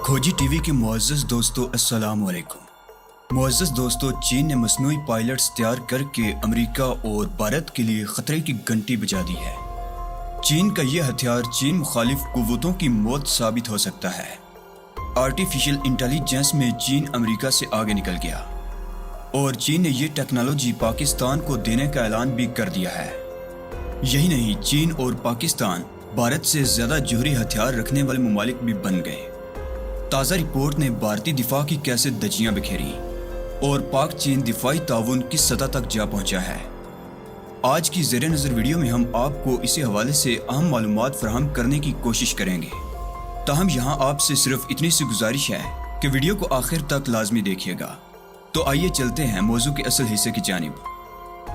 खोजी टीवी के मुअज़्ज़ज़ दोस्तों अस्सलाम वालेकुम। मुअज़्ज़ज़ दोस्तों, चीन ने मसनूई पायलट्स तैयार करके अमेरिका और भारत के लिए खतरे की घंटी बजा दी है। चीन का यह हथियार चीन मुखालिफ कुव्वतों की मौत साबित हो सकता है। आर्टिफिशियल इंटेलिजेंस में चीन अमेरिका से आगे निकल गया और चीन ने यह टेक्नोलॉजी पाकिस्तान को देने का ऐलान भी कर दिया है। यही नहीं, चीन और पाकिस्तान भारत से ज्यादा जौहरी हथियार रखने वाले मुमालिक भी बन गए। ताज़ा रिपोर्ट ने भारतीय दिफा की कैसे धज्जियां बिखेरी और पाक चीन दिफाई ताउन किस सतह तक जा पहुंचा है। आज की ज़ेरे नज़र वीडियो में हम आपको इसी हवाले से अहम मालूमात फराहम करने की कोशिश करेंगे। ताहम यहाँ आपसे सिर्फ इतनी सी गुजारिश है कि वीडियो को आखिर तक लाजमी देखिएगा। तो आइए चलते हैं मौजू के असल हिस्से की जानिब।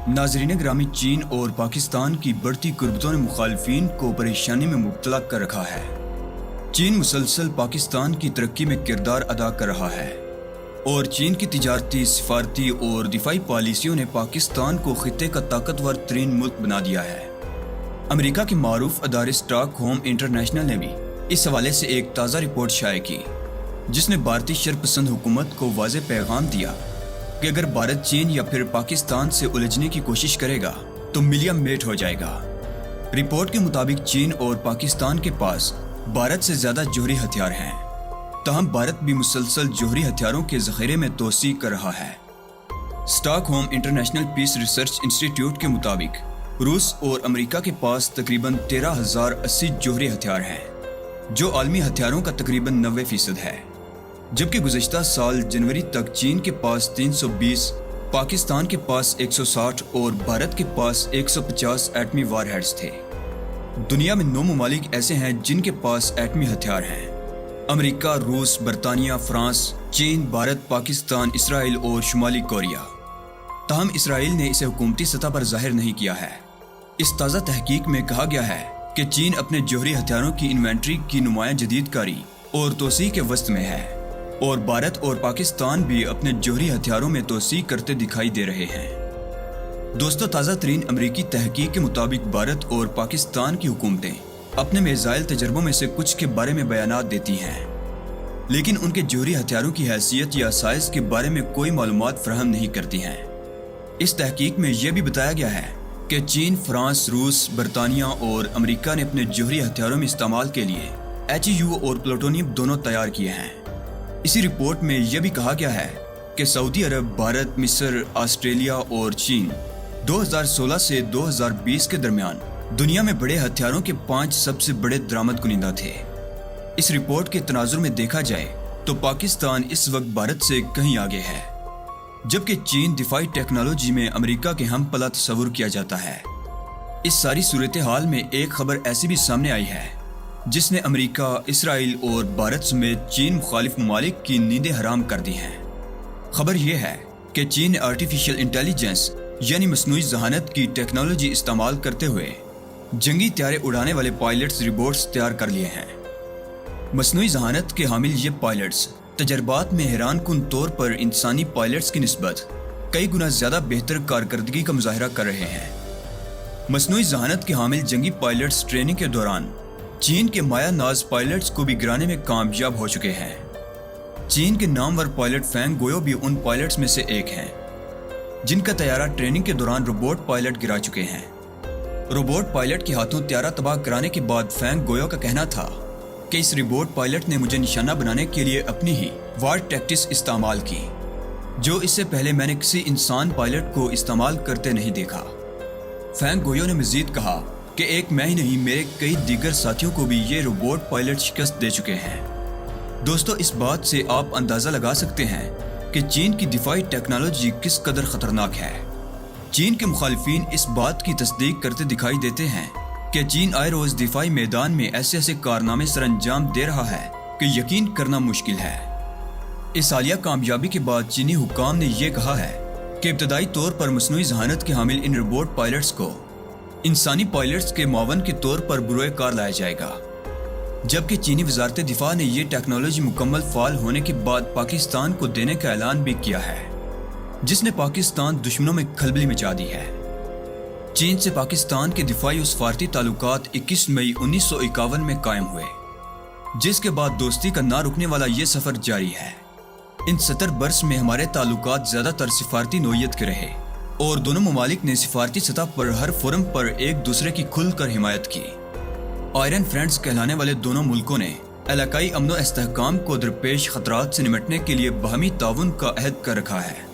नाज़रीन ग्रामी, चीन और पाकिस्तान की बढ़ती कुर्बतों ने मुखालिफिन को परेशानी में मुब्तला कर रखा है। चीन मुसलसल पाकिस्तान की तरक्की में किरदार अदा कर रहा है और चीन की तिजारती, सिफारती और दिफाई पॉलिसियों ने पाकिस्तान को खित्ते का ताकतवर तरीन मुल्क बना दिया है। अमेरिका के मारूफ अदारे स्टॉकहोम इंटरनेशनल ने भी इस हवाले से एक ताज़ा रिपोर्ट शाये की, जिसने भारतीय शरपसंद हुकूमत को वाज़े पैगाम दिया कि अगर भारत चीन या फिर पाकिस्तान से उलझने की कोशिश करेगा तो मिलिया मेट हो जाएगा। रिपोर्ट के मुताबिक चीन और पाकिस्तान के पास भारत से ज्यादा जौहरी हथियार हैं, ताहम भारत भी मुसलसल जौहरी हथियारों के ज़ख़ीरे में तोसी कर रहा है। Stockholm international peace research institute के मुताबिक रूस और अमेरिका के पास तकरीबन 13,080 जौहरी हथियार हैं, जो आलमी हथियारों का तकरीबन 90% है। जबकि गुज़श्ता साल जनवरी तक चीन के पास 320, पाकिस्तान के पास 160 और भारत के पास 150 एटमी वारहेड्स थे। दुनिया में 9 ममालिक ऐसे हैं जिनके पास एटमी हथियार हैं: अमेरिका, रूस, बरतानिया, फ्रांस, चीन, भारत, पाकिस्तान, इसराइल और शुमाली कोरिया। ताहम इसराइल ने इसे हुकूमती सतह पर जाहिर नहीं किया है। इस ताज़ा तहकीक में कहा गया है कि चीन अपने जौहरी हथियारों की इन्वेंट्री की नुमायां जदीदकारी और तोसी के वस्त में है और भारत और पाकिस्तान भी अपने जौहरी हथियारों में तोसी करते दिखाई दे रहे हैं। दोस्तों, ताज़ा तरीन अमरीकी तहकीक के मुताबिक भारत और पाकिस्तान की हुकूमतें अपने मिसाइल तजर्बों में से कुछ के बारे में बयानात देती हैं, लेकिन उनके जौहरी हथियारों की हैसियत या साइज के बारे में कोई मालूमात फराहम नहीं करती हैं। इस तहकीक में यह भी बताया गया है कि चीन, फ्रांस, रूस, बरतानिया और अमेरिका ने अपने जौहरी हथियारों में इस्तेमाल के लिए HEU और प्लूटोनियम दोनों तैयार किए हैं। इसी रिपोर्ट में यह भी कहा गया है कि सऊदी अरब, भारत, मिस्र, ऑस्ट्रेलिया और चीन 2016 से 2020 के दरमियान दुनिया में बड़े हथियारों के 5 सबसे बड़े दरामद कुनिंदा थे। इस रिपोर्ट के तनाजुर में देखा जाए तो पाकिस्तान इस वक्त भारत से कहीं आगे है, जबकि चीन दिफाई टेक्नोलॉजी में अमेरिका के हम पला तस्वुर किया जाता है। इस सारी सूरत हाल में एक खबर ऐसी भी सामने आई है जिसने अमेरिका, इसराइल और भारत समेत चीन मुखालिफ ममालिक की नींदें हराम कर दी हैं। खबर यह है कि चीन ने आर्टिफिशियल इंटेलिजेंस यानी मसनूई जहानत की टेक्नोलॉजी इस्तेमाल करते हुए जंगी त्यारे उड़ाने वाले पायलट्स रोबोट्स तैयार कर लिए हैं। मसनूई जहानत के हामिल ये पायलट्स तजर्बात में हैरान कुन तौर पर इंसानी पायलट्स की निस्बत कई गुना ज्यादा बेहतर कारकर्दगी का मुजाहरा कर रहे हैं। मसनूई जहानत के हामिल जंगी पायलट्स ट्रेनिंग के दौरान चीन के माया नाज पायलट्स को भी गिराने में कामयाब हो चुके हैं। चीन के नामवर पायलट फेंग गोयो भी उन पायलट्स में से एक हैं जिनका तैयारा ट्रेनिंग के दौरान रोबोट पायलट गिरा चुके हैं। रोबोट पायलट के हाथों तैयारा तबाह कराने के बाद फेंग गोयो का कहना था कि इस रोबोट पायलट ने मुझे निशाना बनाने के लिए अपनी ही वार टैक्टिक्स इस्तेमाल की, जो इससे पहले मैंने किसी इंसान पायलट को इस्तेमाल करते नहीं देखा। फेंग गोयो ने मजीद कहा कि एक मैं ही नहीं, मेरे कई दीगर साथियों को भी ये रोबोट पायलट शिकस्त दे चुके हैं। दोस्तों, इस बात से आप अंदाजा लगा सकते हैं कि चीन की दिफाई टेक्नोलॉजी किस कदर खतरनाक है। चीन के मुखालिफिन इस बात की तस्दीक करते दिखाई देते हैं कि चीन आए रोज दिफाई मैदान में ऐसे ऐसे कारनामे सर अंजाम दे रहा है कि यकीन करना मुश्किल है। इस हालिया कामयाबी के बाद चीनी हुक्काम ने यह कहा है कि इब्तदाई तौर पर मसनूई जहानत के हामिल इन रोबोट पायलट्स को इंसानी पायलट्स के मावन के तौर पर बुरोए कार लाया जाएगा। जबकि चीनी वजारत दिफा ने यह टेक्नोलॉजी मुकम्मल फाल होने के बाद पाकिस्तान को देने का ऐलान भी किया है, जिसने पाकिस्तान दुश्मनों में खलबली मचा दी है। चीन से पाकिस्तान के दिफाई और सफारती ताल्लुकात 21 मई 1951 में कायम हुए। جس کے بعد دوستی کا نہ رکنے والا یہ سفر جاری ہے۔ ان 70 برس میں ہمارے تعلقات زیادہ تر سفارتی نوعیت کے رہے اور دونوں ممالک نے سفارتی سطح پر ہر فورم پر ایک دوسرے کی کھل کر حمایت کی۔ آئرن فرینڈز کہلانے والے دونوں ملکوں نے علاقائی امن و استحکام کو درپیش خطرات سے نمٹنے کے لیے باہمی تعاون کا عہد کر رکھا ہے۔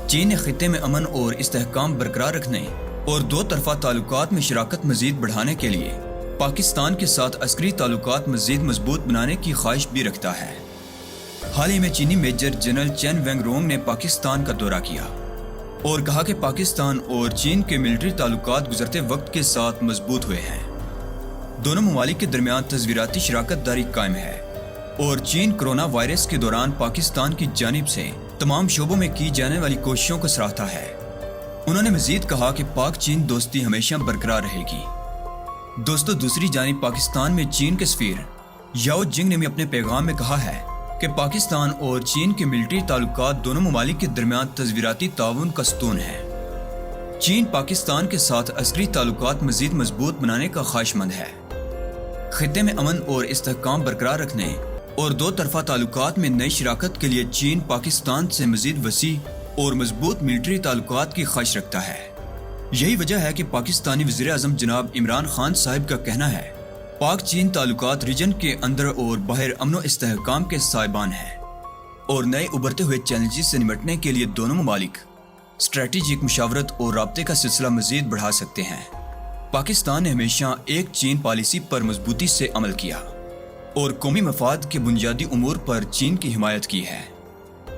چین نے خطے میں امن اور استحکام برقرار رکھنے اور دو طرفہ تعلقات میں شراکت مزید بڑھانے کے لیے پاکستان کے ساتھ عسکری تعلقات مزید مضبوط بنانے کی خواہش بھی رکھتا ہے۔ حال ہی میں چینی میجر جنرل چین وینگ رونگ نے پاکستان کا دورہ کیا اور کہا کہ پاکستان اور چین کے ملٹری تعلقات گزرتے وقت کے ساتھ مضبوط ہوئے ہیں۔ دونوں ممالک کے درمیان تصویراتی شراکت داری قائم ہے اور چین کرونا وائرس کے دوران پاکستان کی جانب سے تمام شعبوں میں کی جانے والی کوششوں کو سراہتا ہے۔ انہوں نے مزید کہا کہ پاک چین دوستی ہمیشہ برقرار رہے گی۔ دوستو، دوسری جانب پاکستان میں چین کے سفیر یاؤ جنگ نے بھی اپنے پیغام میں کہا ہے کہ پاکستان اور چین کے ملٹری تعلقات دونوں ممالک کے درمیان تصویراتی تعاون کا ستون ہے۔ چین پاکستان کے ساتھ عسکری تعلقات مزید مضبوط بنانے کا خواہش مند ہے۔ خطے میں امن اور استحکام برقرار رکھنے اور دو طرفہ تعلقات میں نئی شراکت کے لیے چین پاکستان سے مزید وسیع اور مضبوط ملٹری تعلقات کی خواہش رکھتا ہے۔ یہی وجہ ہے کہ پاکستانی وزیر اعظم جناب عمران خان صاحب کا کہنا ہے پاک چین تعلقات ریجن کے اندر اور باہر امن و استحکام کے سائبان ہیں اور نئے ابھرتے ہوئے چیلنجز سے نمٹنے کے لیے دونوں ممالک اسٹریٹجک مشاورت اور رابطے کا سلسلہ مزید بڑھا سکتے ہیں۔ پاکستان نے ہمیشہ ایک چین پالیسی پر مضبوطی سے عمل کیا اور قومی مفاد کے بنیادی امور پر چین کی حمایت کی ہے۔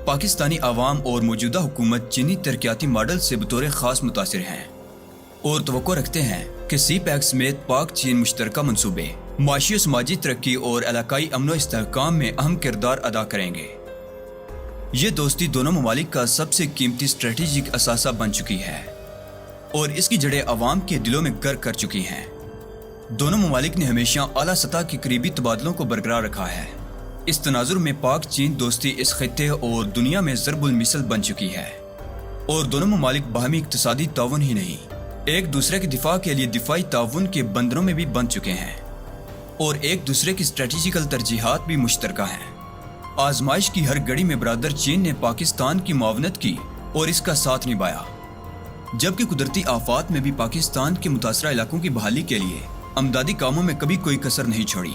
پاکستانی عوام اور موجودہ حکومت چینی ترقیاتی ماڈل سے بطور خاص متاثر ہیں اور توقع رکھتے ہیں کہ سی پیک سمیت پاک چین مشترکہ منصوبے معاشی و سماجی ترقی اور علاقائی امن و استحکام میں اہم کردار ادا کریں گے۔ یہ دوستی دونوں ممالک کا سب سے قیمتی اسٹریٹجک اثاثہ بن چکی ہے اور اس کی جڑیں عوام کے دلوں میں گر کر چکی ہیں۔ دونوں ممالک نے ہمیشہ اعلیٰ سطح کے قریبی تبادلوں کو برقرار رکھا ہے۔ اس تناظر میں پاک چین دوستی اس خطے اور دنیا میں ضرب المثل بن چکی ہے اور دونوں ممالک باہمی اقتصادی تعاون ہی نہیں، ایک دوسرے کے دفاع کے لیے دفاعی تعاون کے بندروں میں بھی بن چکے ہیں اور ایک دوسرے کی اسٹریٹجیکل ترجیحات بھی مشترکہ ہیں۔ آزمائش کی ہر گھڑی میں برادر چین نے پاکستان کی معاونت کی اور اس کا ساتھ نبھایا، جبکہ قدرتی آفات میں بھی پاکستان کے متاثرہ علاقوں کی بحالی کے لیے امدادی کاموں میں کبھی کوئی کسر نہیں چھوڑی۔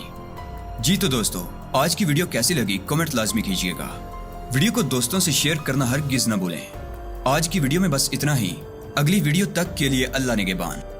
جی تو دوستو، آج کی ویڈیو کیسی لگی کمنٹ لازمی کیجیے گا۔ ویڈیو کو دوستوں سے شیئر کرنا ہرگز نہ بھولیں۔ آج کی ویڈیو میں بس اتنا ہی۔ اگلی ویڈیو تک کے لیے اللہ نگہبان۔